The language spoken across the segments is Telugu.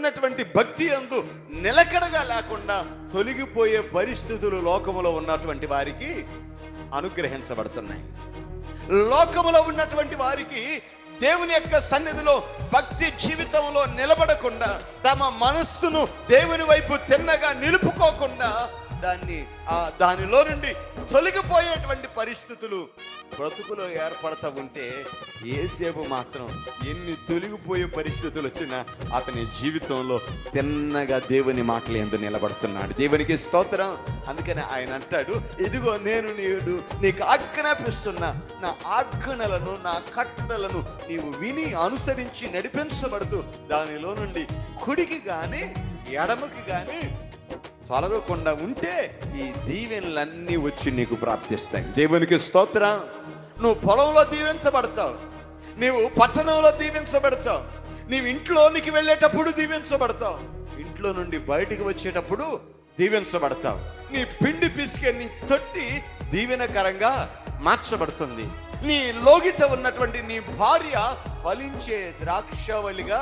ఉన్నటువంటి భక్తి యందు నిలకడగా లేకుండా తొలగిపోయే పరిస్థితులు లోకములో ఉన్నటువంటి వారికి అనుగ్రహించబడుతున్నాయి. లోకములో ఉన్నటువంటి వారికి దేవుని యొక్క సన్నిధిలో భక్తి జీవితంలో నిలబడకుండా, తమ మనస్సును దేవుని వైపు తిన్నగా నిలుపుకోకుండా దానిలో నుండి తొలగిపోయేటువంటి పరిస్థితులు బ్రతుకులో ఏర్పడతా ఉంటే, యేసేపు మాత్రం ఎన్ని తొలగిపోయే పరిస్థితులు వచ్చినా అతని జీవితంలో తిన్నగా దేవుని మాటలు యందు నిలబడుతున్నాడు. దేవునికి స్తోత్రం. అందుకని ఆయన అంటాడు, ఇదిగో నేను నీకు ఆజ్ఞాపిస్తున్నా, నా ఆజ్ఞలను నా కట్టడలను నీవు విని అనుసరించి నడిపించబడుతూ దానిలో నుండి కుడికి కానీ ఎడమకి కానీ తొలగకుండా ఉంటే ఈ దీవెనలన్నీ వచ్చి నీకు ప్రాప్తిస్తాయి. దేవునికి స్తోత్రం. నువ్వు పొలంలో దీవించబడతావు, నీవు పట్టణంలో దీవించబడతావు, నీవు ఇంట్లోనికి వెళ్ళేటప్పుడు దీవించబడతావు, ఇంట్లో నుండి బయటికి వచ్చేటప్పుడు దీవించబడతావు. నీ పిండి పిసికే నీ తొట్టి దీవెనకరంగా మార్చబడుతుంది. నీ లోగిట ఉన్నటువంటి నీ భార్య ఫలించే ద్రాక్షవల్లిగా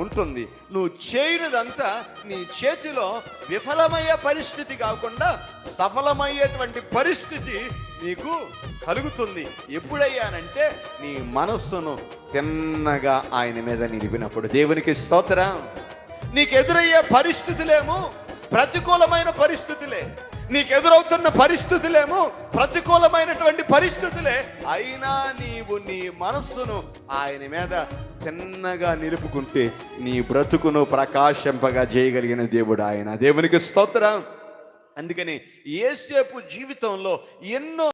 ఉంటుంది. నువ్వు చేయనిదంతా నీ చేతిలో విఫలమయ్యే పరిస్థితి కాకుండా సఫలమయ్యేటువంటి పరిస్థితి నీకు కలుగుతుంది. ఎప్పుడయ్యానంటే నీ మనస్సును తిన్నగా ఆయన మీద నిలిపినప్పుడు. దేవునికి స్తోత్రం. నీకు ఎదురయ్యే పరిస్థితులేమో ప్రతికూలమైన పరిస్థితులే, నీకు ఎదురవుతున్న పరిస్థితులేమో ప్రతికూలమైనటువంటి పరిస్థితులే, అయినా నీవు నీ మనస్సును ఆయన మీద తిన్నగా నిలుపుకుంటే నీ బ్రతుకును ప్రకాశింపగా చేయగలిగిన దేవుడు ఆయన. దేవునికి స్తోత్రం. అందుకని యేసేపు జీవితంలో ఎన్నో